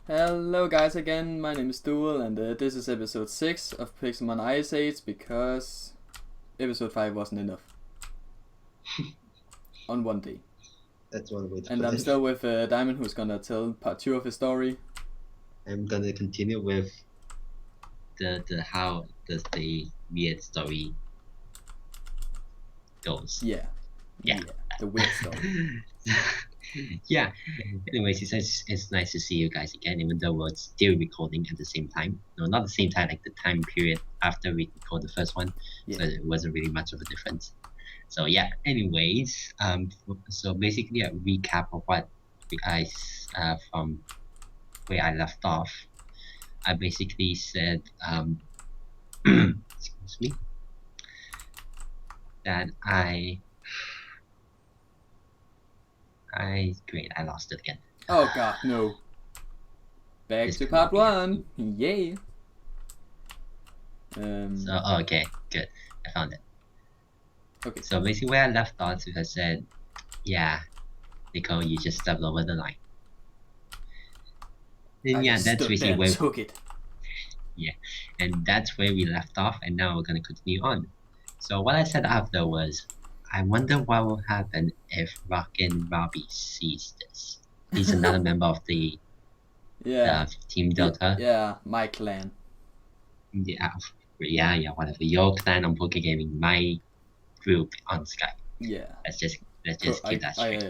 Hello guys again, my name is Doole and this is episode 6 of Pixelmon Iceage because episode 5 wasn't enough on one day. That's one way to And put I'm it. still with Diamond, who's gonna tell part 2 of his story. I'm gonna continue with the how does the weird story goes. Yeah, the weird story. Yeah. Anyways, it's nice to see you guys again, even though we're still recording at the same time. No, not the same time, like the time period after we record the first one. Yeah. So it wasn't really much of a difference. So yeah, anyways, so basically a recap of what you guys from where I left off. I basically said excuse me, that I great, I lost it again. Oh god, no. Back This to cannot part be 1. Yay. So okay, good. I found it. Okay. So basically where I left off, I said, yeah, Nicole, you just stepped over the line. And yeah, that's basically where took it. and that's where we left off, and now we're gonna continue on. So what I said after was, I wonder what will happen if Rockin' Robbie sees this. He's another member of the Team Delta. Yeah, my clan. Yeah, whatever. Your clan on Poké Gaming, my group on Skype. Yeah. Let's just keep that straight.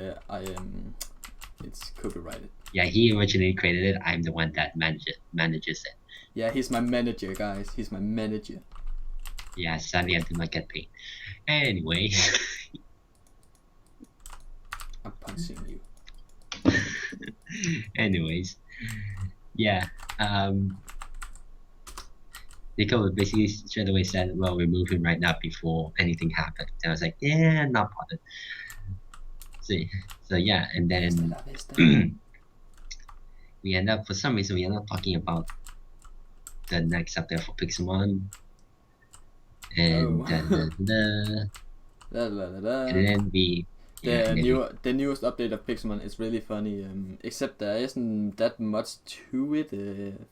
It's copyrighted. Yeah, he originally created it. I'm the one that manages it. Yeah, he's my manager, guys. He's my manager. Yeah, sadly I do not get paid. Anyway. I'm punching you. Anyways. Yeah. Nico basically straight away said, well, we're moving right now before anything happened. And I was like, yeah, not bothered. So yeah, and then we end up, for some reason, we end up talking about the next update for Pixelmon. And and then we the newest update of Pixelmon is really funny, except there isn't that much to it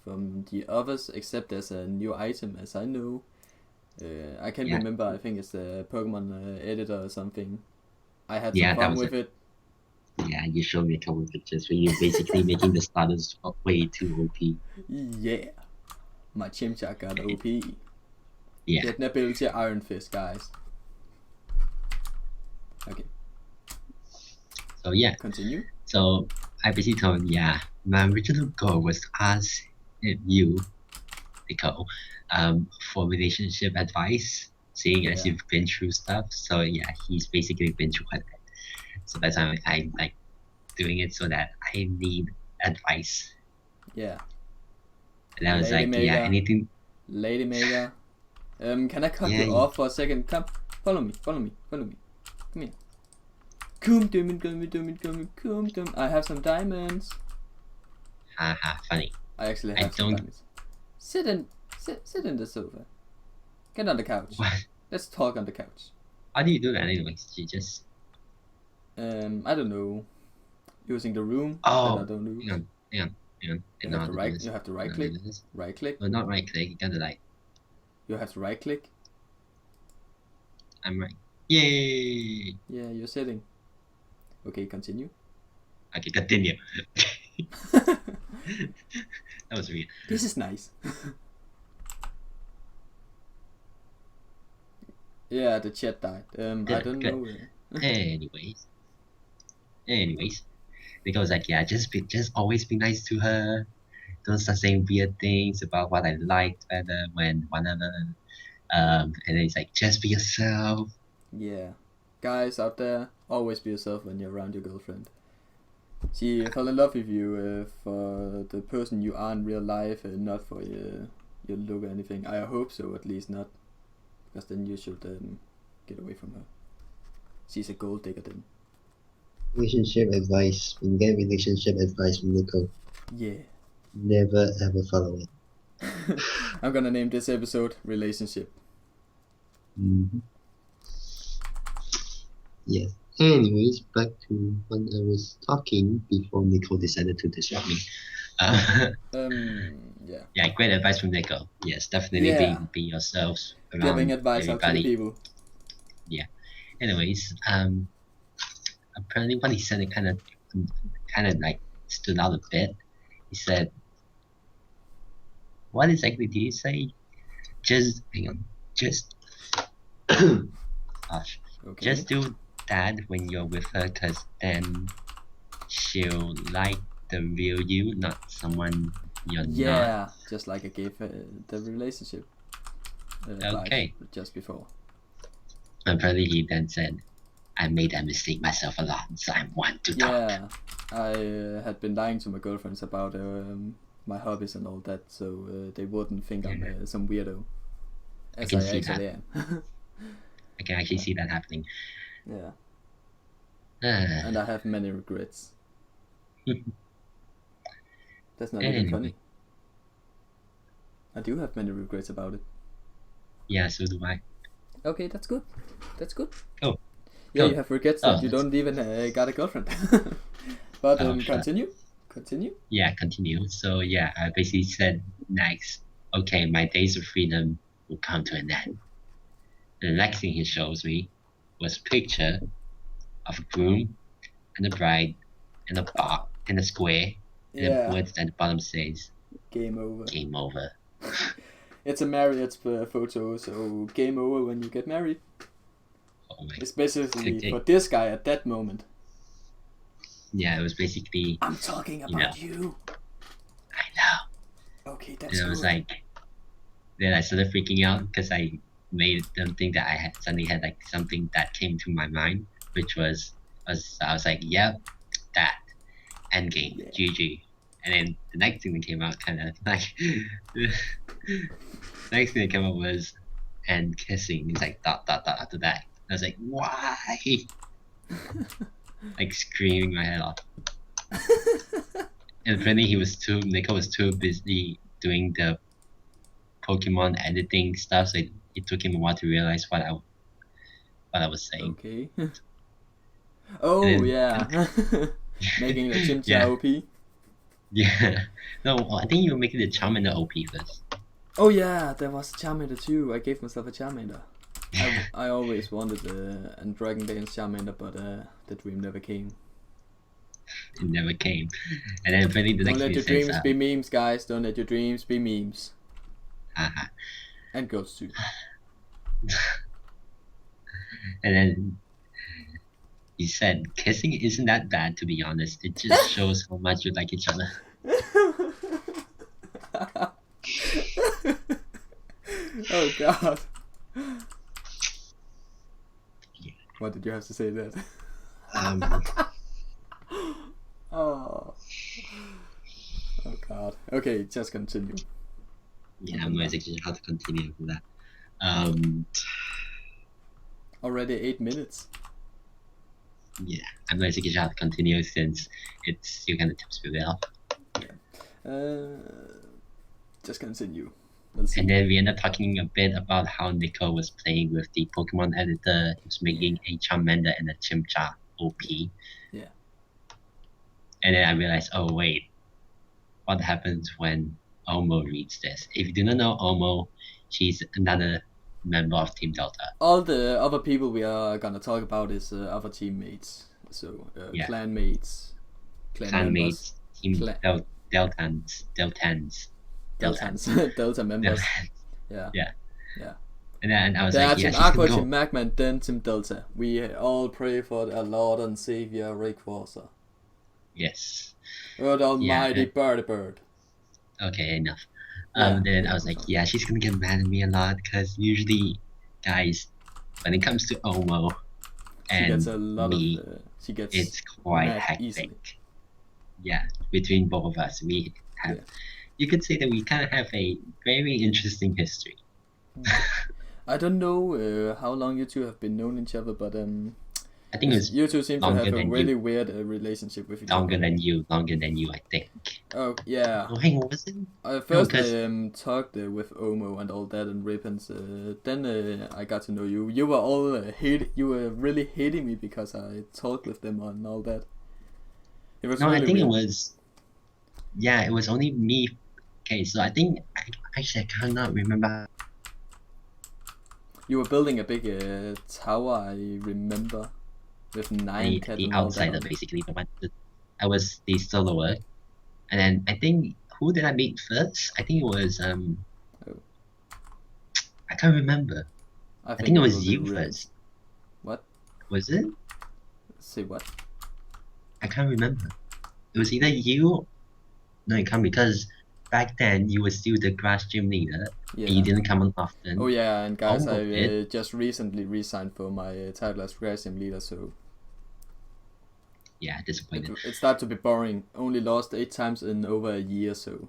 from the others, except there's a new item, as I know. I can't remember, I think it's the Pokemon editor or something. I had some fun with it. Yeah, you showed me a couple of pictures where you're basically making the starters way too OP. Yeah, my Chimchar got OP. Yeah. Get an ability Iron Fist, guys. Okay. So yeah. Continue. So I basically told him, yeah, my original goal was to ask you, Nico, for relationship advice, seeing as you've been through stuff. So yeah, he's basically been through quite a bit. So that's why I'm like doing it so that I need advice. Yeah. And I was Lady like, Mega, yeah, anything. Lady Mega. Can I cut you off for a second? Come, follow me. Come here. Come. I have some diamonds. Haha, funny. I actually have some diamonds. Sit in the sofa. Get on the couch. What? Let's talk on the couch. How do you do that anyways? You just... I don't know. Using the room. Oh, that I don't know. Hang on. You have to right click. Right click. No, not right click. You gotta like... You have to right click. I'm right. Yay! Yeah, you're sitting. Okay, continue. Okay, continue. That was weird. This is nice. Yeah, the chat died. I don't know. Anyways, because like, yeah, just always be nice to her. Don't start saying weird things about what I liked better when whatever. And then it's like, just be yourself. Yeah, guys out there, always be yourself when you're around your girlfriend. She fell in love with you for the person you are in real life, not for your look or anything. I hope so, at least not, because then you should get away from her. She's a gold digger then. Relationship advice. When you get relationship advice from Nico, yeah, never ever follow it. I'm gonna name this episode Relationship. Yes. Anyways, back to when I was talking before Nico decided to disrupt me. Yeah. Yeah, great advice from Nico. Yes, definitely Yeah. be yourselves Giving around advice out to the everybody. people. Yeah. Anyways, apparently what he said it kind of like stood out a bit. He said, "What exactly did he say? Just hang on, just gosh, Okay. just do that when you're with her, cause then she'll like the real you, not someone you're not." Yeah, just like I gave the relationship advice Okay. just before. Apparently he then said, "I made that mistake myself a lot, so I want to talk." Yeah, I had been lying to my girlfriends about my hobbies and all that, so they wouldn't think I'm Yeah. some weirdo, I as can I see actually that. am. I can actually see that happening. Yeah, and I have many regrets. That's not even Anyway. funny. I do have many regrets about it. Yeah, so do I. Okay, that's good. That's good. Oh. Yeah, Oh. you have regrets Oh, that you that's- don't even got a girlfriend. But Oh, shut. continue. Continue. Yeah, continue. So yeah, I basically said next, okay, my days of freedom will come to an end. And the next thing he shows me was a picture of a groom and a bride and a box and a square and a Yeah, word at the bottom says game over. game over. It's a marriage photo, so game over when you get married. Oh my. Especially Okay. for this guy at that moment. Yeah, it was basically, I'm talking about you. I know. Okay, that's And I good. was like, then I started freaking out because I made them think that I had suddenly had like something that came to my mind, which was I was like, yep, that endgame, Yeah. GG. And then the next thing that came out kind of like next thing that came out was and kissing. It's like dot after that. I was like, why? Like screaming my head off. And apparently Nico was too busy doing the Pokemon editing stuff, so it took him a while to realize what I was saying. Okay. Oh, And then- yeah. Making the Chimcha Yeah. OP. Yeah. No, I think you were making the Charmander OP first. Oh, yeah, there was a Charmander too. I gave myself a Charmander. I always wanted a Dragon Dance Charmander, but the dream never came. It never came. And then apparently the Don't next let thing your it says, dreams be memes, guys. Don't let your dreams be memes. haha. And girls too. And then he said, kissing isn't that bad, to be honest. It just shows how much you like each other. Oh, God. Yeah. What did you have to say that? Oh. Oh, God. Okay, just continue. Yeah, I'm not exactly how to continue with that. Already 8 minutes. Yeah, I'm not exactly how to continue since you kind of tips me off. Just continue. Let's see. And then we end up talking a bit about how Nico was playing with the Pokemon editor. He was making a Charmander and a Chimchar OP. Yeah. And then I realized, oh wait, what happens when Omo reads this? If you do not know Omo, she's another member of Team Delta. All the other people we are gonna talk about is other teammates. So Yeah. clan mates, clan members, Clanmates, Team Clan- Deltans. Delta members. Yeah. Yeah. Yeah. And then I was There like, are yeah, Team she's Aqua, gonna Team go. Magman, then Team Delta. We all pray for our Lord and Savior Rayquaza. Yes. Earth Almighty Yeah. Bird. Okay, enough. Yeah, Then yeah, I was I'm like, sorry. yeah, she's gonna get mad at me a lot because usually, guys, when it comes to Omo She and gets a lot me, of. She gets. it's quite mad hectic. easily. Yeah, between both of us, we have. Yeah. You could say that we kind of have a very interesting history. I don't know how long you two have been known each other, but I think it was you two seem to longer have a than really you. weird relationship with each Longer other. than you, I think. Oh yeah. Oh, hang on, was it? First 'cause- I talked with Omo and all that and Ribbons. Then I got to know you. You were all You were really hating me because I talked with them and all that. It was No, really I think weird. it was. yeah, it was only me. Okay, so I think actually I cannot remember. You were building a big tower, I remember, with 9 The cat and all that outsider on it. basically, I was the soloer, and then I think who did I meet first? I think it was Oh. I can't remember. I I think it it was will be you ribbons. first. What? Was it? Say what? I can't remember. It was either you. No, it can't because back then you were still the grass gym leader. Yeah. And you didn't come on often. Oh yeah, and guys, Almost I did. just recently resigned for my title as grass gym leader, so Yeah, disappointed. it started to be boring. Only lost 8 times in over a year, so.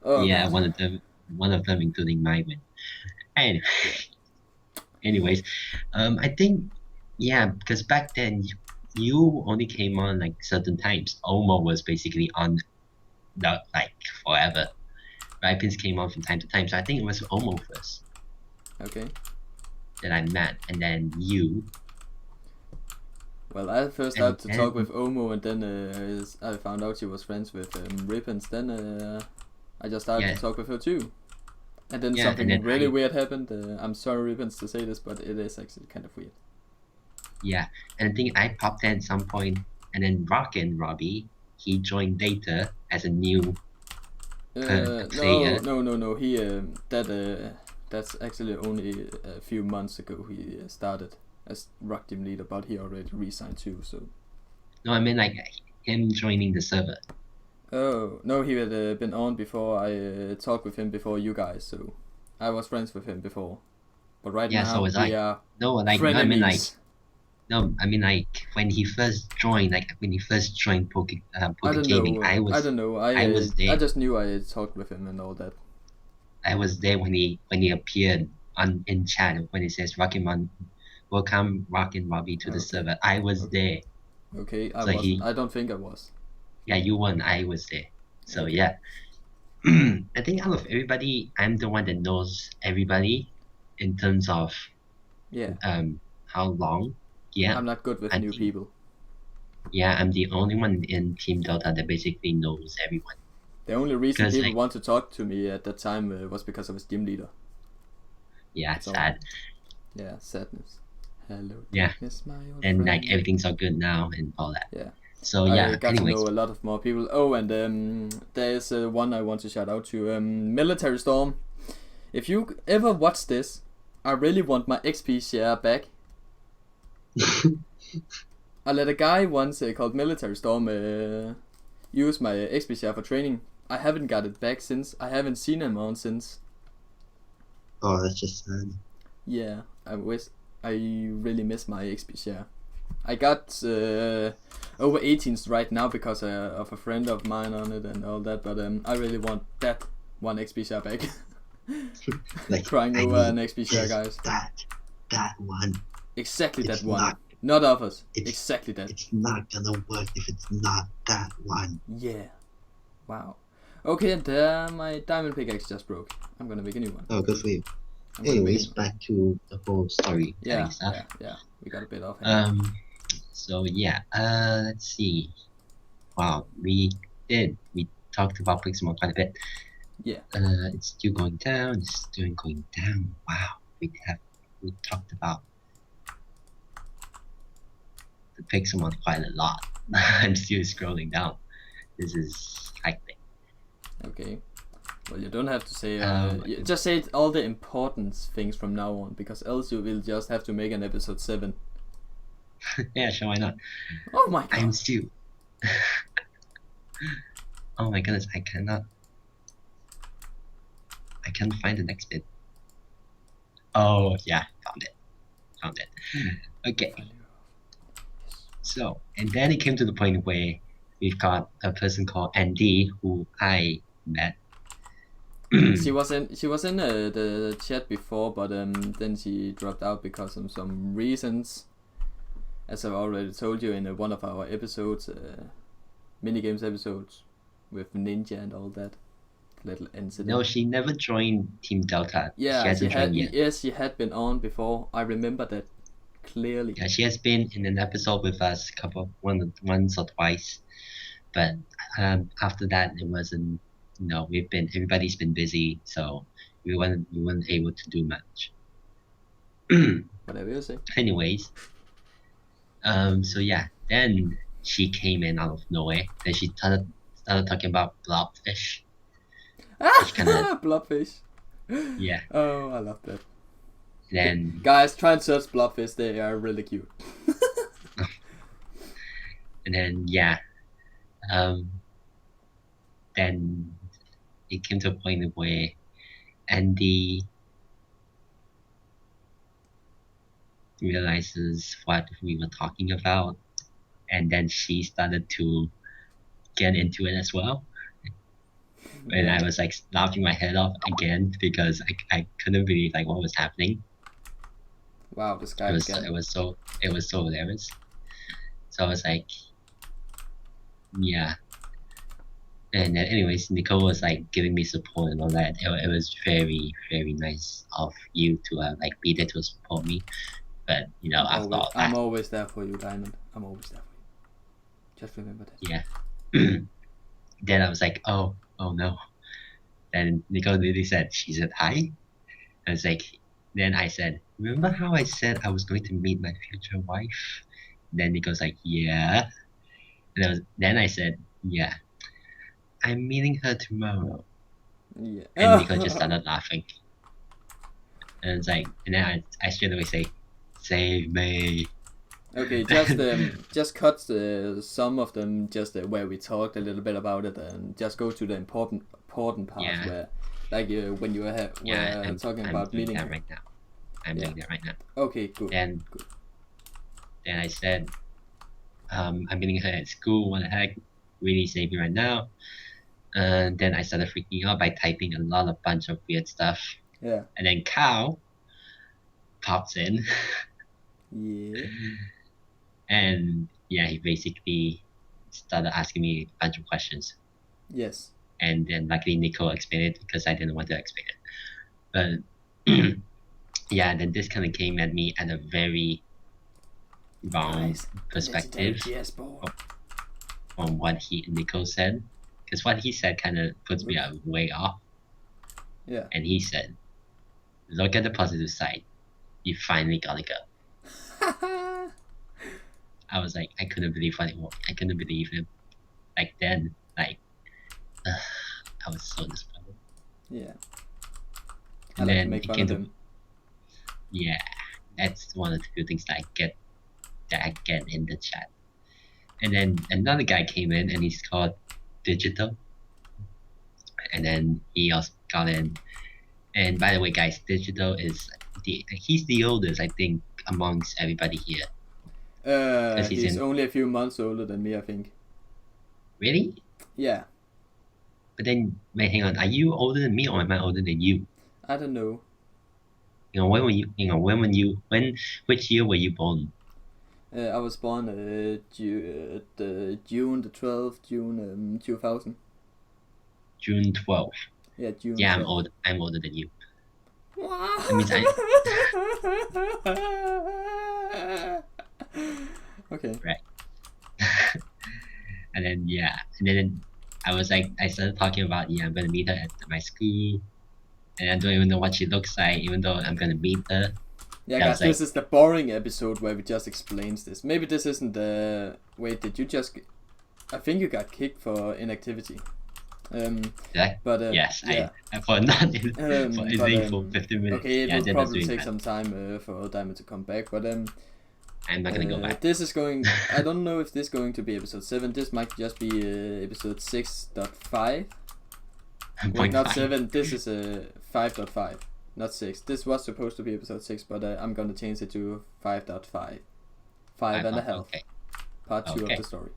Oh, yeah, God. one of them including my win. Anyway, Yeah. anyways, I think yeah, because back then you only came on like certain times. Omo was basically on the like forever. Ripens came on from time to time, so I think it was Omo first Okay. that I met, and then you. Well, I first And started to then talk with Omo, and then I found out she was friends with Rippens. Then I just started Yeah. to talk with her too. And then Yeah, something and then really weird happened. I'm sorry, Rippens, to say this, but it is actually kind of weird. Yeah, and I think I popped in at some point, and then Rockin' Robbie, he joined later as a new player. No. He that's actually only a few months ago he started as rock team leader, but he already resigned too. So. No, I mean like him joining the server. Oh no, he had been on before. I talked with him before you guys, so I was friends with him before. But right Yeah, now so was we I. are No, like no, frenemies. I mean like when he first joined, Poke I don't Gaming, know. I I don't know. was I there. just knew I talked with him and all that. I was there when he appeared on in chat when it says welcome Rockin' Robbie to the Okay. server. I was there. Okay, I So wasn't. I don't think I was. yeah, you won. I was there. So Okay. yeah. I think out of everybody, I'm the one that knows everybody in terms of Yeah. how long. Yeah, I'm not good with I new think people. yeah, I'm the only one in Team Dota that basically knows everyone. The only reason Because people like want to talk to me at that time was because I was gym leader. yeah, That's all. sad. Yeah, sadness. Hello, Yeah, darkness, my old and friend. like everything's all good now and all that. Yeah. So I yeah. got Anyways, to know a lot of more people. Oh, and there is one I want to shout out to. Military Storm. If you ever watch this, I really want my XP share back. I let a guy once called Military Storm use my XP share for training. I haven't got it back since. I haven't seen him on since. oh, that's just sad. Yeah, I really miss my XP share. I got over 18s right now because of a friend of mine on it and all that, but I really want that one XP share back. Like Crying I over need an XP share, guys. that one. Exactly It's that one. Not others. It's- Exactly that. It's not gonna work if it's not that one. Yeah. Wow. Okay, and my diamond pickaxe just broke. I'm gonna make a new one. Oh, good for you. I'm gonna make a Anyways, new one. back to the whole story Yeah, stuff. yeah. We got a bit off. So yeah, let's see. Wow, we talked about Pixelmon quite a bit. Yeah. It's still going down. It's still going down. Wow, we talked about the Pixelmon quite a lot. I'm still scrolling down. This is hectic. Okay. Well, you don't have to say. You just say all the important things from now on, because else you will just have to make an episode 7. Yeah, sure, why not? Oh my god. I'm still. Oh my goodness, I can't find the next bit. Oh yeah, found it. Okay. So, and then it came to the point where we've got a person called Andy who I met. She was in the chat before, but then she dropped out because of some reasons. As I've already told you in one of our episodes, minigames episodes with Ninja and all that little incident. No, she never joined Team Delta. Yeah, she hasn't joined yet. Yes, she had been on before. I remember that clearly. Yeah, she has been in an episode with us once or twice, But after that, it wasn't. Everybody's been busy, so we weren't able to do much. Whatever you say. Anyways, so yeah, then she came in out of nowhere. Then she started talking about blobfish. Which kinda- Blobfish. Yeah. Oh, I love that. Then Guys, try and search blobfish. They are really cute. and then yeah, um, then it came to a point where Andy realizes what we were talking about, and then she started to get into it as well. And Yeah. I was like laughing my head off again because I couldn't believe like what was happening. Wow, this guy It was again. it was so hilarious. So I was like, yeah. And then anyways, Nicole was like giving me support and all that. It was very, very nice of you to like be there to support me. But after all I'm that, always there for you, Diamond. I'm always there for you. Just remember that. yeah. Then I was like, oh no. Then Nicole literally said, she said hi. I was like, then I said, remember how I said I was going to meet my future wife? Then Nicole's like, yeah. And then I said, yeah, I'm meeting her tomorrow. Yeah. And Nicole just started laughing. And it's like, and then I straight away say, save me. Okay, just cut some of them just where we talked a little bit about it, and just go to the important part Yeah. where, like when you were talking about doing meeting that her. right now. I'm doing that right now. Okay, good. Then Good. Then I said, I'm meeting her at school. What the heck? Really save me right now. And then I started freaking out by typing a bunch of weird stuff. Yeah. And then Cal pops in. Yeah. And yeah, he basically started asking me a bunch of questions. Yes. And then luckily Nicole explained it because I didn't want to explain it. But yeah, then this kind of came at me at a very wrong perspective from what Nicole said. Because what he said kind of puts me way off. Yeah. And he said, look at the positive side. You finally got a girl. I was like, I couldn't believe what it was. I couldn't believe him. Like then, I was so disappointed. Yeah. And I like then to make it fun came of to him. yeah, that's one of the good things that I get in the chat. And then another guy came in and he's called Digital. And then he also got in. And by the way, guys, Digital he's the oldest, I think, amongst everybody here. He's only a few months older than me, I think. Really? Yeah. But then, wait, hang on. Are you older than me or am I older than you? I don't know. Which year were you born? I was born June the 12th, June 2000. June 12th. Yeah, June. Yeah, 12th. I'm older than you. Wow. That means Okay. Right. And then I was like, I started talking about I'm gonna meet her at my school, and I don't even know what she looks like, even though I'm gonna meet her. Yeah, guys, this is the boring episode where we just explains this. Maybe this isn't the... Wait, did you just... I think you got kicked for inactivity. Did I? But yes, yeah. for not for 15 minutes. Okay, it will probably take that. some time for Diamond to come back, but I'm not gonna go back. This is going... I don't know if this is going to be episode 7. This might just be episode 6.5. Wait, not 7. This is 5.5. Not 6. This was supposed to be episode 6, but I'm gonna change it to 5.5. 5 and a half. Okay. Part 2 of the story.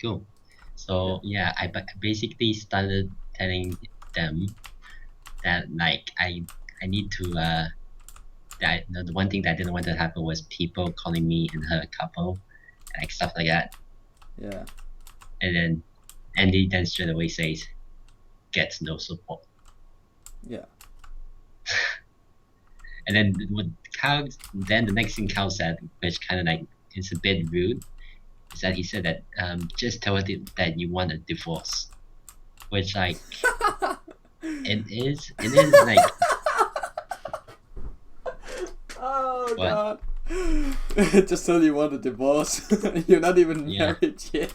Cool. So yeah, I basically started telling them that like I need to that the one thing that I didn't want to happen was people calling me and her a couple, like stuff like that. Yeah. And then Andy then straight away says, gets no support. Yeah. And then the next thing Cal said, which kind of like is a bit rude, is that he said that just tell it that you want a divorce, which like it is like Oh what? god. Just tell you want a divorce. You're not even Yeah. married yet.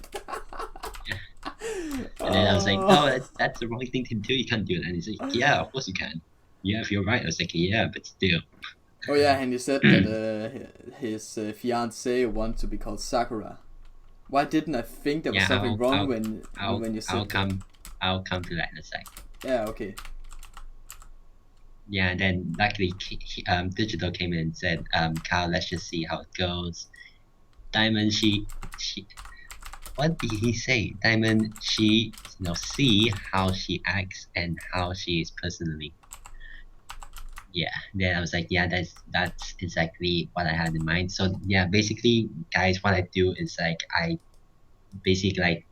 And then I was like, no, that's the wrong thing to do. You can't do that. And he's like, yeah, of course you can. Yeah, if you're right. I was like, yeah, but still. Oh yeah, and he said that his fiance wants to be called Sakura. Why didn't I think there was Yeah, something wrong I'll when you said that? I'll come to that in a sec. Yeah, okay. Yeah, and then luckily Digital came in and said, Kyle, let's just see how it goes. Diamond, she what did he say? Diamond, she see how she acts and how she is personally. Yeah, then I was like, yeah, that's exactly what I had in mind. So yeah, basically, guys, what I do is like I basically like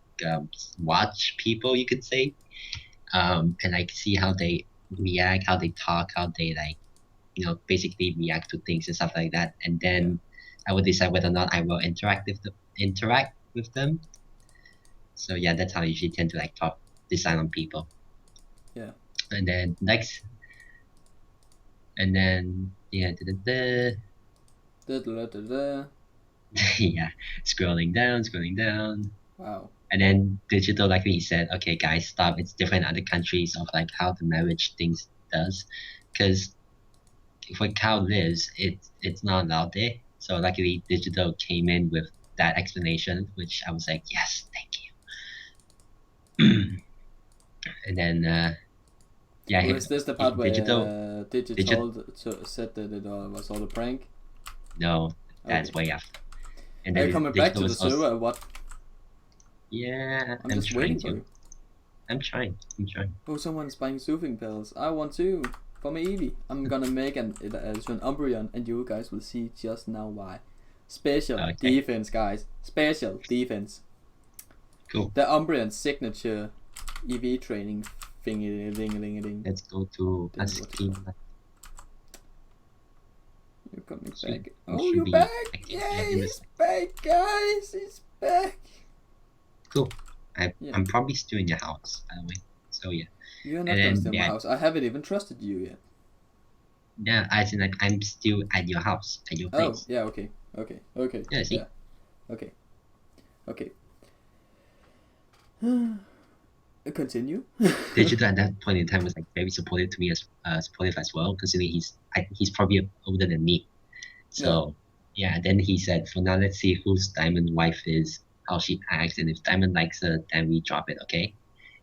watch people, you could say, and like see how they react, how they talk, how they like basically react to things and stuff like that, and then I will decide whether or not I will interact with them. So yeah, that's how I usually tend to like decide on people. Yeah. And then yeah, yeah, scrolling down. Wow. And then Digital, like he said, okay, guys, stop. It's different in other countries of like how the marriage things does, because where Cow lives, it's not allowed there. So luckily, Digital came in with that explanation, which I was like, yes, thank you. And then yeah, Oh, is this the part where Digital said that it was all a prank? No, that's Okay. way after. And Are then you coming back to Digital the was also- server or what? Yeah, I'm just waiting for you. I'm trying. Oh, someone's buying soothing pills. I want to. For my Eevee. I'm gonna make it as an Umbreon, and you guys will see just now why. Special defense, guys. Special defense. Cool. The Umbreon signature EV training thingy-ling-a-ling-a-ling. Let's go to a scheme. You're coming back. Oh, you're back! Yay, he's back, guys! He's back! Cool. I'm probably still in your house, by the way. So yeah. You're not gonna stay in my house. I haven't even trusted you yet. Yeah, as in like I'm still at your house, at your place. Oh, yeah, okay. Yeah, see? Yeah. Okay. Continue. Digital at that point in time was like very supportive to me supportive as well, considering he's probably older than me. So yeah, then he said, for now, let's see whose Diamond wife is, how she acts, and if Diamond likes her, then we drop it, okay?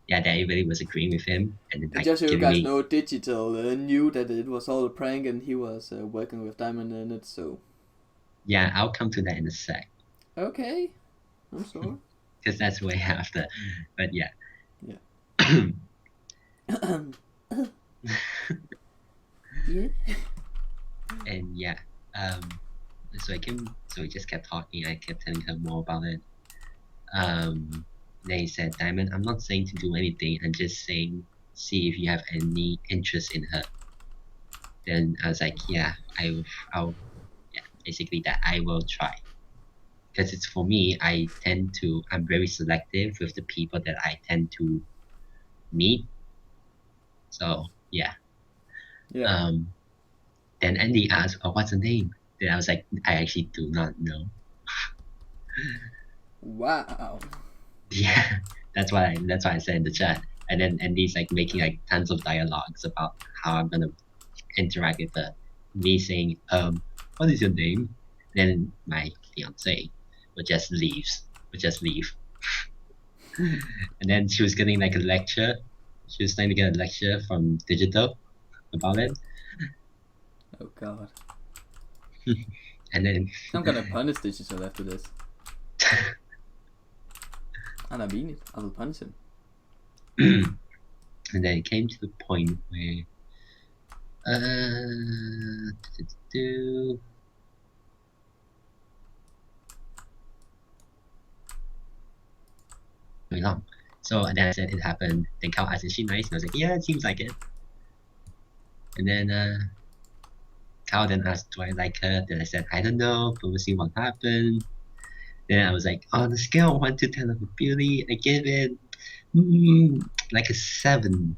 Yeah, that everybody was agreeing with him, and then just so you guys know, Digital knew that it was all a prank, and he was working with Diamond in it. So yeah, I'll come to that in a sec. Okay, I'm sorry. Because that's way after, but yeah. Yeah. And yeah, so we just kept talking. I kept telling her more about it. Then he said, Diamond, I'm not saying to do anything. I'm just saying, see if you have any interest in her. Then I was like, yeah, I'll basically that I will try. Because it's for me, I'm very selective with the people that I tend to meet. So yeah. Then Andy asked, oh, what's the name? Then I was like, I actually do not know. Wow. Yeah, that's why I said in the chat. And then Andy's like making like tons of dialogues about how I'm gonna interact with her. Me saying, what is your name? Then my fiance would just leave. And then she was getting like a lecture. She was trying to get a lecture from Digital about it. Oh god. And then I'm gonna punish Digital after this. And I mean it. I will punish him. And then it came to the point where very long. So then I said it happened. Then Cal asked, is she nice? And I was like, yeah, it seems like it. And then Cal then asked, do I like her? Then I said, I don't know, but we'll see what happens. Then I was like, on a scale of 1 to 10 of beauty, I give it like a 7.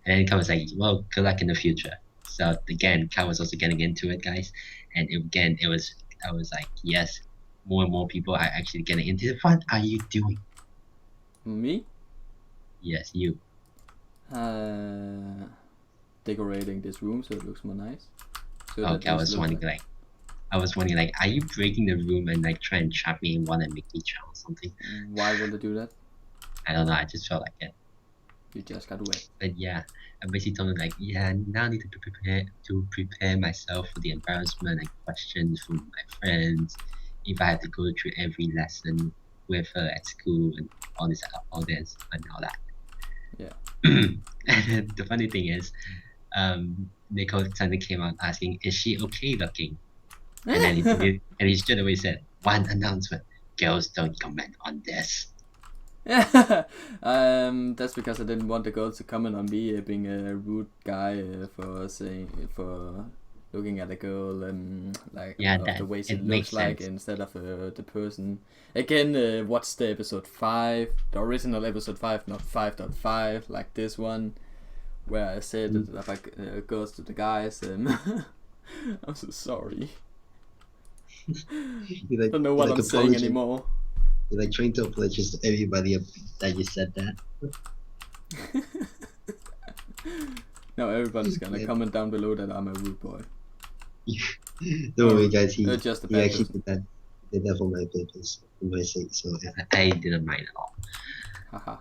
And then Kai was like, well, good luck in the future. So again, Kai was also getting into it, guys. And I was like, yes, more and more people are actually getting into it. What are you doing? Me? Yes, you. Decorating this room so it looks more nice. So Okay, I was wondering like, are you breaking the room and like trying to trap me in one and make me drown or something? Why would I do that? I don't know, I just felt like it. You just got wet. But yeah, I basically told him like, yeah, now I need to prepare myself for the embarrassment and questions from my friends. If I have to go through every lesson with her at school and all this and all that. Yeah. And then the funny thing is, Nicole suddenly came out asking, "Is she okay looking?" And then he straight away said, "One announcement: girls don't comment on this." That's because I didn't want the girls to comment on me being a rude guy for looking at a girl like the way she looks like instead of the person. Again, watch the episode 5, the original episode 5, not 5.5 like this one, where I said about girls to the guys. I'm so sorry. I don't know what I'm saying anymore. You're like trying to apologize to everybody that you said that. No, everybody's gonna comment down below that I'm a rude boy. Don't worry, guys. He actually did that for my papers, for my sake. So I didn't mind at all.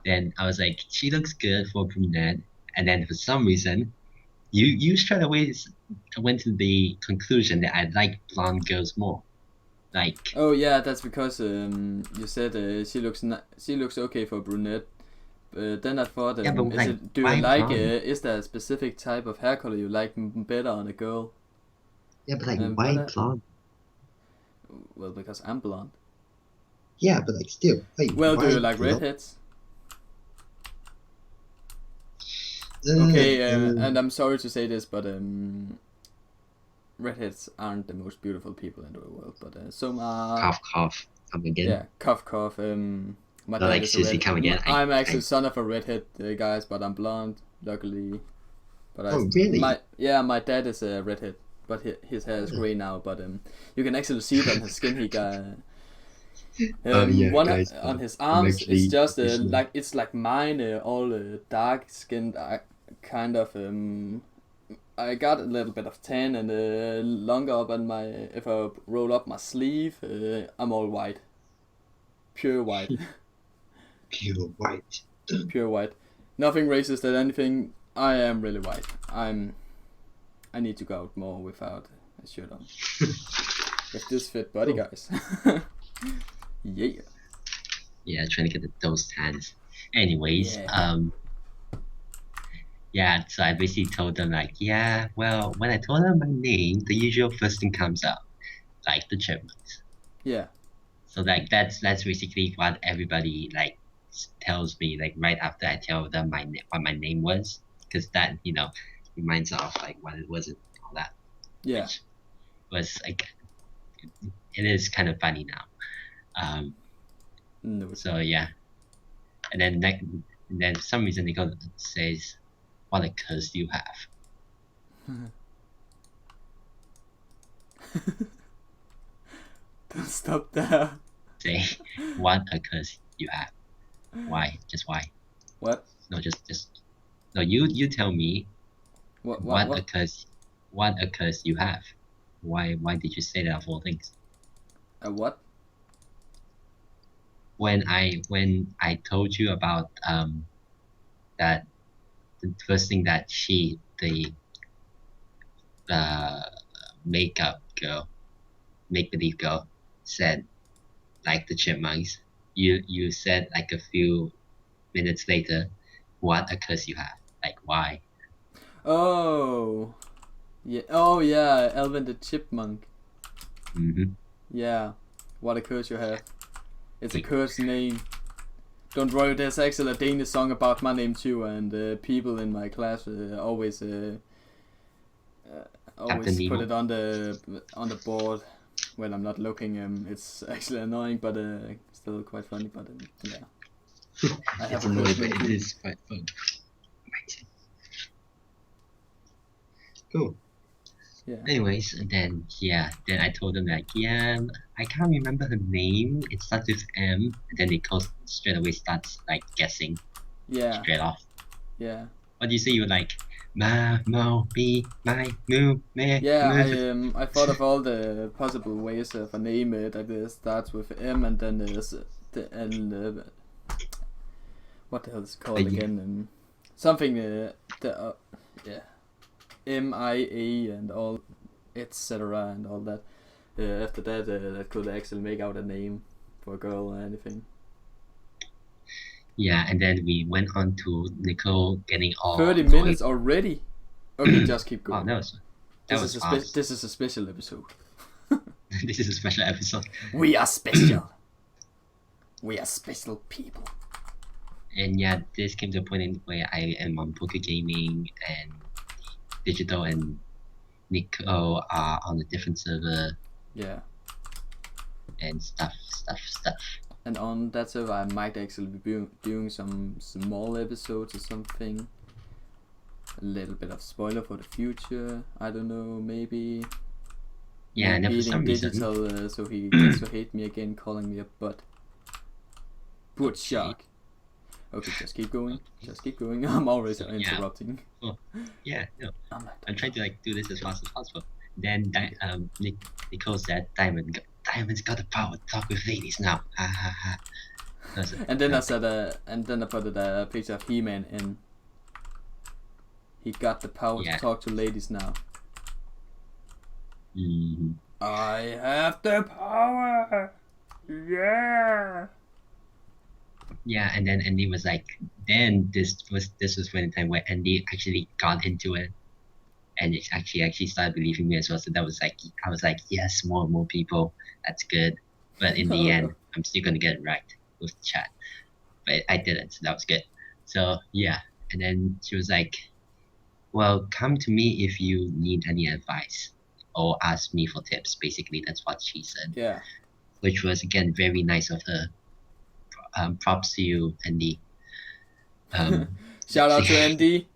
Then I was like, she looks good for brunette. And then for some reason, you straight away went to the conclusion that I like blonde girls more. Like, oh yeah, that's because you said she looks okay for brunette. Then I thought, is there a specific type of hair color you like better on a girl? Yeah, but like, why blonde? Well, because I'm blonde. Yeah, but like still. Like, well, do you like redheads? Okay, and I'm sorry to say this, but redheads aren't the most beautiful people in the world, but some are. Cough, come again. Yeah, cough. My dad is a redhead. Come again. I'm actually son of a redhead, guys, but I'm blonde, luckily. But really? My dad is a redhead, but his hair is gray now. But you can actually see it on his skin. He got guys, on his arms. It's just it's like mine, all dark skinned, kind of. I got a little bit of tan and longer up on my. If I roll up my sleeve, I'm all white. Pure white. Pure white. Pure white. Nothing racist or anything. I am really white. I need to go out more without a shirt on. With this fit body, guys. Yeah. Yeah, trying to get those tans. Anyways, yeah, so I basically told them like, yeah, well, when I told them my name, the usual first thing comes up, like the chipmunks. Yeah. So like that's basically what everybody like tells me like right after I tell them what my name was, because that reminds of like what it was and all that. Yeah. Which was like it is kind of funny now. No. So yeah, and then for some reason Nicole says, "What a curse you have." Don't stop there. Say, what a curse you have. Why? Just why? What? No, just no. You tell me. What? A curse? What a curse you have. Why did you say that of all things? What? When I told you about that the first thing that the makeup girl, make believe girl, said, like the chipmunks, you said like a few minutes later, what a curse you have. Like, why? Oh yeah, Alvin the chipmunk. Mm-hmm. Yeah, what a curse you have. It's a cursed name. Don't worry, there's actually a Danish song about my name too, and people in my class always put it on the board. when I'm not looking. It's actually annoying, but still quite funny. But yeah, I have It's a annoying, close but name it too. is quite fun. Right. Cool. Yeah. Anyways, and then I told them like, I can't remember her name. It starts with M, and then Nicole straight away starts like guessing Yeah. straight off. Yeah. What do you say? You were like, ma, mo, me, my, moo, me. Yeah, moo. I thought of all the possible ways of a name that starts with M and then there's what the hell is it called Yeah. again? Something yeah, MIA and all, etc. and all that. After that, that could actually make out a name for a girl or anything. Yeah, and then we went on to Nicole getting all 30 annoyed. minutes already. Okay, just keep going. Oh, that was fast. This is a special episode. This is a special episode. We are special. We are special people. And yeah, this came to a point in where I am on poker gaming and digital, and Nicole are on a different server. Yeah. And stuff. And on that server, I might actually be doing some small episodes or something. A little bit of spoiler for the future. I don't know, maybe. Yeah, and then for some digital, reason, so he gets to hate me again, calling me a butt. Butt shark. Okay, just keep going. Just keep going. I'm always interrupting. Yeah, no. I'm trying to like do this as fast as possible. Then Nicole said, Diamond's got the power to talk with ladies now. Ha ha ha. And then I said, and then I put a picture of He-Man in. He got the power to talk to ladies now. Mm-hmm. I have the power. Yeah. Yeah, and then Andy was like, then this was when the time where Andy actually got into it, and it actually started believing me as well. So that was like, I was like, yes, more people, that's good. But in the end, I'm still gonna get it right with the chat, but I didn't. So that was good. So yeah, and then she was like, well, come to me if you need any advice or ask me for tips. Basically, that's what she said. Yeah. Which was again very nice of her. Props to you, Andy. Shout out to Andy.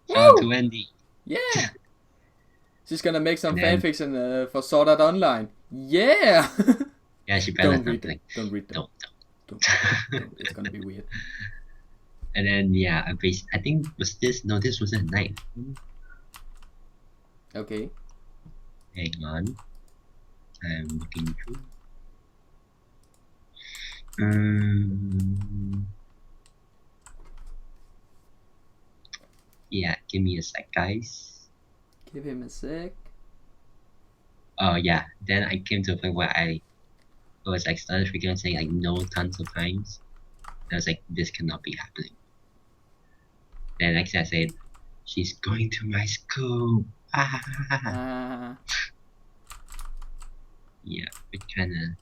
Shout out to Wendy. Yeah. She's gonna make some fanfiction for Sword Art Online. Yeah. Yeah, she better Don't read them. Don't read them. Don't. It's gonna be weird. And then yeah, I think this was at night. Okay. Hang on. I'm looking through. Yeah, give me a sec, guys. Give him a sec. Oh yeah, then I came to a point where I was like started freaking out saying like no tons of times. I was like, this cannot be happening. Then next I said, she's going to my school. Yeah, it kinda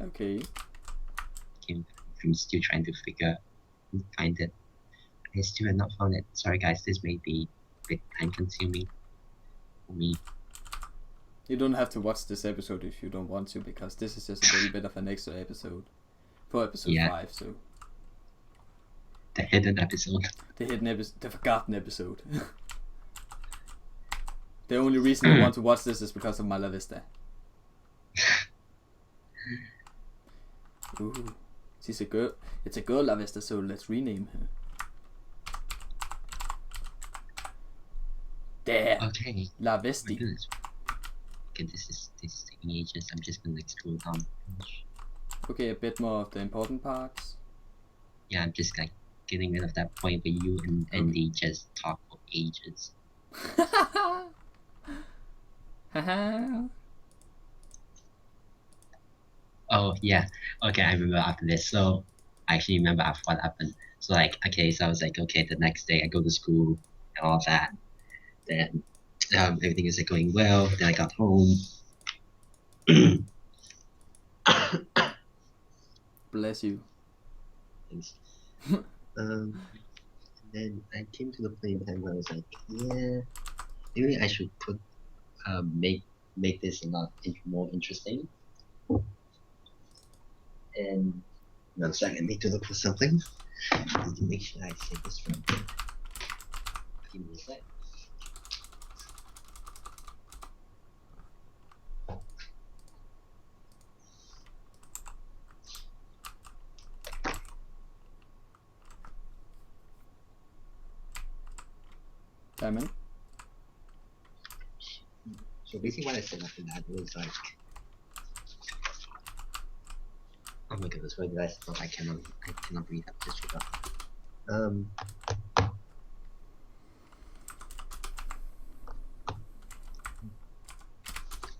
Okay. I'm still trying to find it. I still have not found it. Sorry guys, this may be a bit time consuming for me. You don't have to watch this episode if you don't want to, because this is just a little bit of an extra episode for episode 5. So the hidden episode. The forgotten episode. The only reason you want to watch this is because of my La Vista. Ooh, she's a girl. It's a girl, La Vista, so let's rename her. There. Okay. La Vesti. Okay, this is taking ages. I'm just gonna like scroll down. Okay, a bit more of the important parts. Yeah, I'm just like getting rid of that point where you and Andy just talk for ages. Oh yeah. Okay, I remember after this. So I actually remember after what happened. So like, okay, so I was like, okay, the next day I go to school and all that. Then everything is like going well. Then I got home. bless you. Thanks. And then I came to the point in time where I was like, yeah, maybe I should make this a lot more interesting. And one second, I need to look for something. I need to make sure I say this from here. Give me a sec. Diamond. So basically what I said after that was like, oh my goodness, where did I stop? I cannot breathe, I just forgot.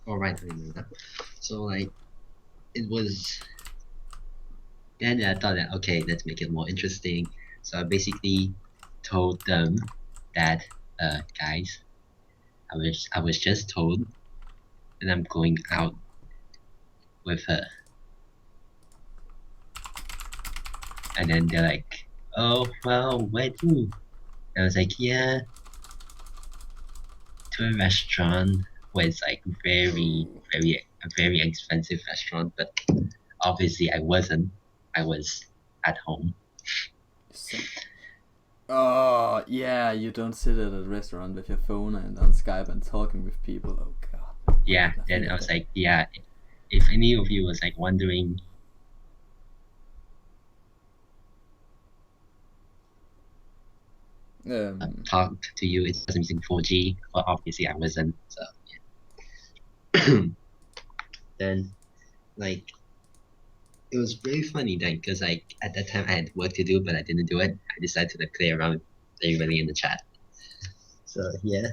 Alright, I remember that. So like, it was, then I thought that, okay, let's make it more interesting. So I basically told them that, guys, I was just told that I'm going out with her. And then they're like, oh, well, where to? And I was like, yeah, to a restaurant where it's like a very expensive restaurant, but obviously I wasn't. I was at home. Oh, yeah, you don't sit at a restaurant with your phone and on Skype and talking with people. Oh, God. Yeah, then I was like, yeah, if any of you was like wondering, talk to you, it was using 4G, but obviously I wasn't, so yeah. Then, like, it was very funny then, because like at that time I had work to do, but I didn't do it. I decided to like play around with everybody in the chat. So yeah.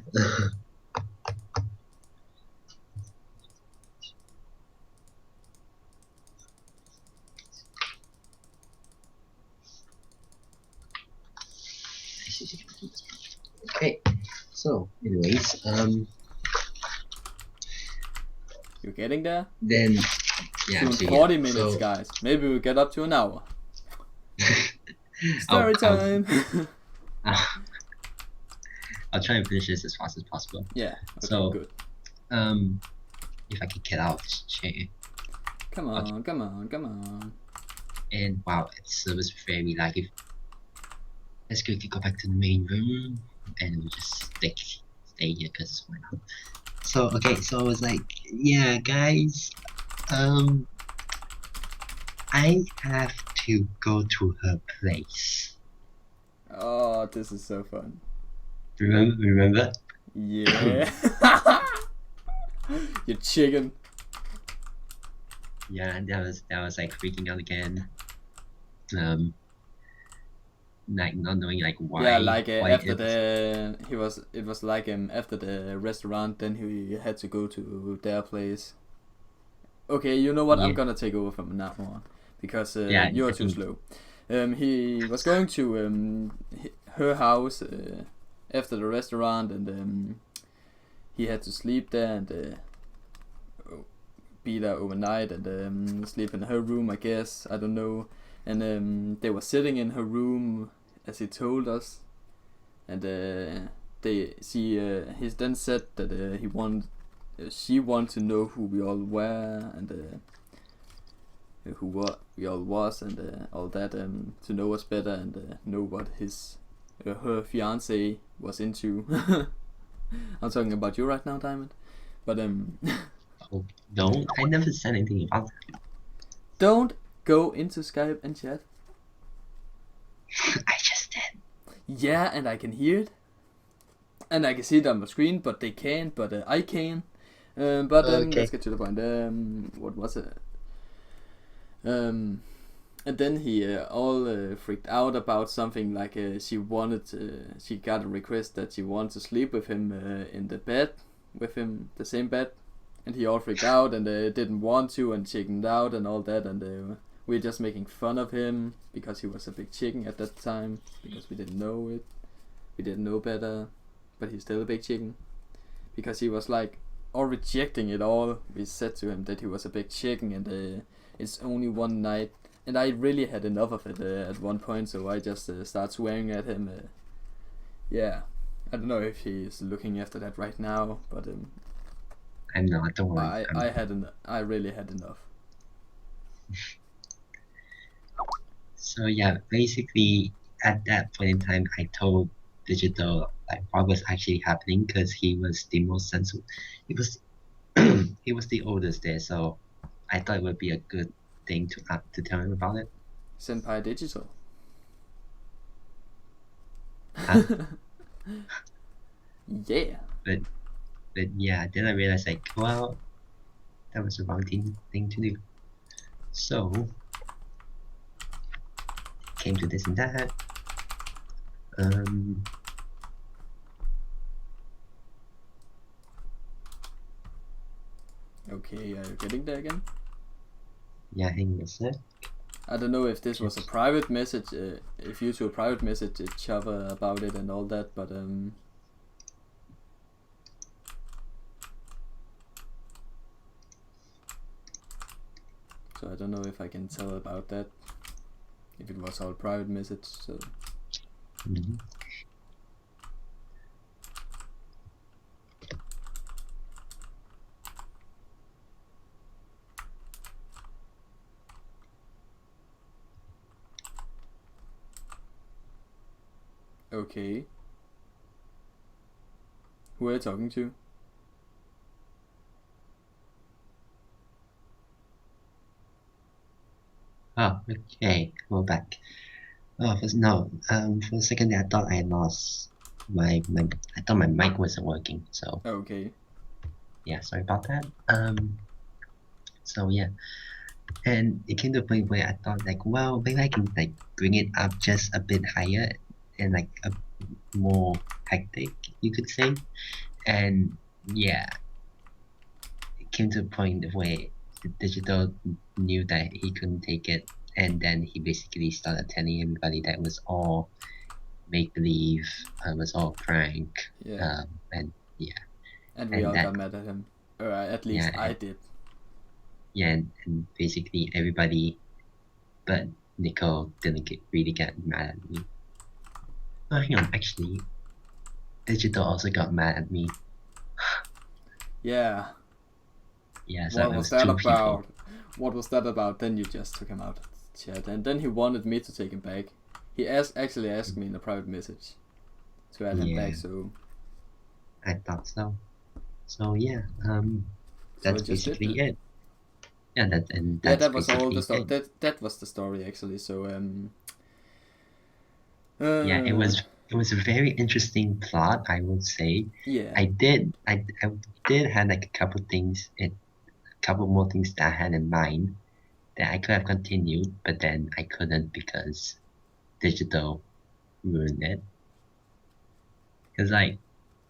Okay. So, anyways, you're getting there? Then yeah, soon 40 minutes, guys. Maybe we'll get up to an hour. Story time. I'll try and finish this as fast as possible. Yeah. Okay, so good. If I could get out of this chair. Come on, okay. Come on. And wow, it was very laggy. Let's go back to the main room and we'll just stay here because why not? So okay, so I was like, yeah, guys, I have to go to her place. Oh, this is so fun. Remember? Yeah. You chicken. Yeah, and that was like freaking out again. Like not knowing like why. Yeah, like after it was like after the restaurant, then he had to go to their place. Okay, you know what? Yeah. I'm gonna take over from now on because you're too slow. He was going to her house after the restaurant, and he had to sleep there and be there overnight and sleep in her room, I guess. I don't know. And they were sitting in her room as he told us, and he then said that she wanted to know who we all were and who we all was and all that, to know us better and know what her fiance was into. I'm talking about you right now, Diamond, but Oh, don't! I never said anything about that. Don't go into Skype and chat. I just did. Yeah, and I can hear it. And I can see it on the screen, but they can't, but I can. Okay. Let's get to the point. What was it? And then he all freaked out about something like she got a request that she wanted to sleep with him in the bed, with him, the same bed. And he all freaked out and didn't want to and chickened out and all that, and we were just making fun of him because he was a big chicken at that time, because we didn't know it. We didn't know better, but he's still a big chicken. Because he was like all rejecting it all. We said to him that he was a big chicken and it's only one night And I really had enough of it at one point, so I just start swearing at him. Yeah, I don't know if he's looking after that right now, but I'm not. Don't worry. I really had enough. So yeah, basically at that point in time, I told Digital like what was actually happening because he was the most sensitive. He was he was the oldest there, so I thought it would be a good thing to tell him about it. Senpai Digital. Huh? Yeah. But yeah, then I realized like, well, that was the wrong thing to do. So came to this and that. Okay, are you getting there again? Yeah, hang on a sec. I don't know if this was a private message, if you to a private message each other about it and all that, but so I don't know if I can tell about that, if it was all private message, so... Mm-hmm. Okay. Who are you talking to? Oh, okay. Go back. Oh, for a second there, I thought I lost my I thought my mic wasn't working. So Okay. yeah, sorry about that. So yeah, and it came to a point where I thought like, well, maybe I can like bring it up just a bit higher and like a more hectic, you could say. And yeah, it came to a point where the Digital knew that he couldn't take it, and then he basically started telling everybody that it was all make believe, it was all prank, Yeah. and yeah, And we and all that got mad at him. Or at least yeah, I did. yeah, and basically everybody but Nicole didn't really get mad at me. Oh, hang on, actually, Digital also got mad at me. Yeah. Yeah, so What it was was that two about? people. What was that about? Then you just took him out of the chat, and then he wanted me to take him back. He actually asked me in a private message to add him Yeah, back, so I thought so. So yeah, so I that's just did basically that. it. Yeah, Yeah, that's that was all the basically story. it. That was the story actually. So Yeah, it was a very interesting plot, I would say. yeah, I did have like a couple things, a couple more things that I had in mind that I could have continued, but then I couldn't because Digital ruined it. Because like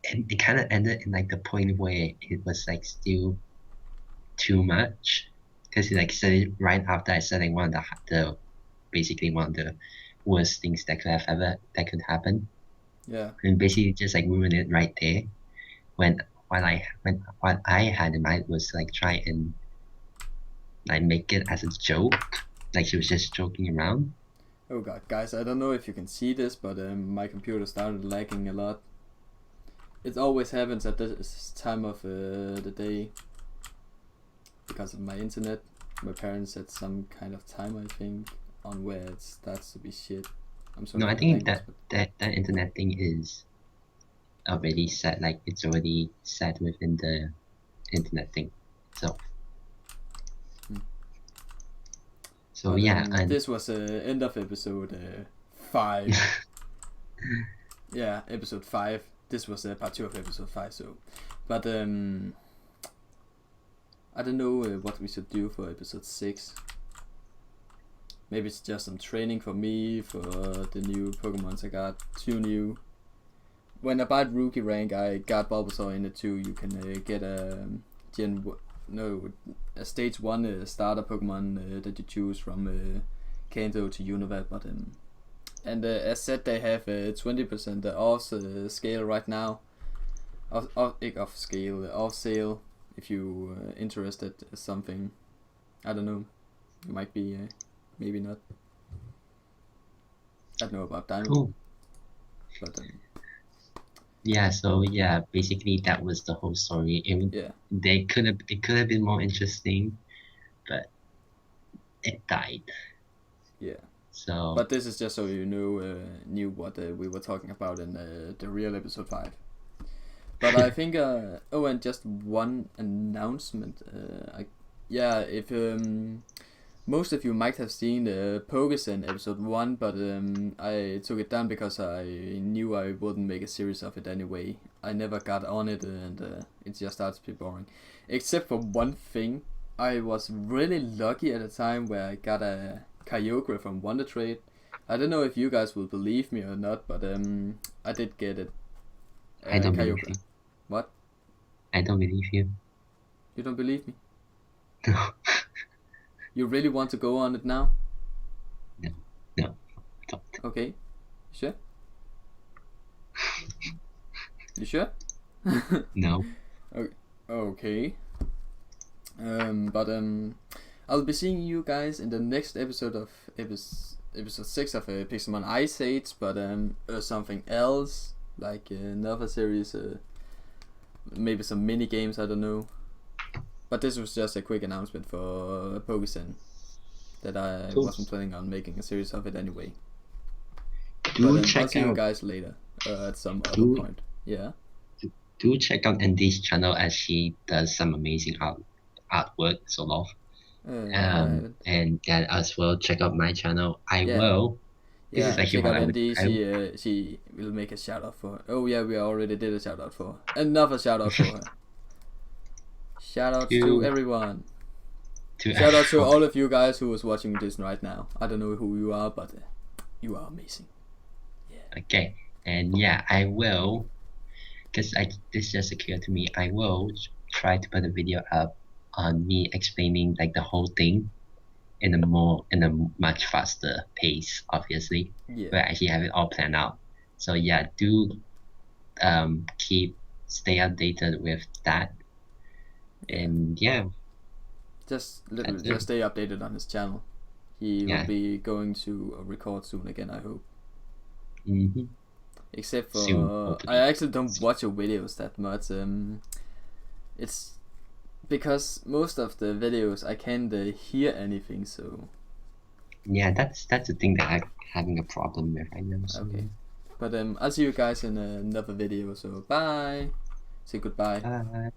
it kind of ended in like the point where it was like still too much. Because he like said it right after I said like one of the basically one of the worst things that could happen. yeah, And basically just like ruin it right there when when what I had in mind was like try and like make it as a joke, like she was just joking around. Oh god, guys, I don't know if you can see this, but my computer started lagging a lot. It always happens at this time of the day because of my internet. My parents set some kind of time, I think, on where it starts to be shit. I'm sorry No, I for the think language, but that internet thing is already set, like it's already set within the internet thing. So but yeah, and this was end of episode 5. Yeah, episode 5. This was part 2 of episode 5. So, but I don't know what we should do for episode 6. Maybe it's just some training for me for the new Pokemons I got. 2 new. When I bought rookie rank, I got Bulbasaur in it too. You can get a a stage 1 starter Pokemon that you choose from Kanto to Unova. But and as said, they have 20% off scale right now. Off sale. If you interested in something, I don't know. You might be maybe not. I don't know about Dino, Cool. but Yeah. So yeah, basically that was the whole story. yeah, It could have been more interesting, but it died. yeah. So But this is just so you knew what we were talking about in the real episode 5. But I think and just one announcement. If most of you might have seen Pokesen episode 1, but I took it down because I knew I wouldn't make a series of it anyway. I never got on it, and it just starts to be boring. Except for one thing, I was really lucky at a time where I got a Kyogre from Wonder Trade. I don't know if you guys will believe me or not, but I did get it. I don't believe Kyogre. you. What? I don't believe you. You don't believe me? No. You really want to go on it now? No. Don't. Okay. You sure? You sure? No. Okay. But I'll be seeing you guys in the next episode of episode 6 of Pixelmon Iceage, but something else, like another series, maybe some mini games, I don't know. But this was just a quick announcement for Pokesen, that I Cool. wasn't planning on making a series of it anyway. Do I'll check see you out. guys later at some other Do- point. Yeah. Do check out Andy's channel as she does some amazing artwork, sort of. And then as well check out my channel. I Yeah. will. This is Yeah, actually check what out I would. Wendy. She will make a shout out for her. Oh yeah, we already did a shout out for her. Another shout out for her. Shout outs to everyone. Shout out to all of you guys who is watching this right now. I don't know who you are, but you are amazing. Okay, and yeah, I will, because this just occurred to me. I will try to put a video up on me explaining like the whole thing in a much faster pace, obviously. Yeah. Where I actually have it all planned out. So yeah, do stay updated with that. And yeah. Just stay updated on his channel. He will be going to record soon again, I hope. Mm-hmm. Except for Soon, I actually don't watch your videos that much. It's because most of the videos I can't hear anything, so yeah, that's the thing that I'm having a problem with right now. So. Okay, but I'll see you guys in another video. So bye. Say goodbye. Bye.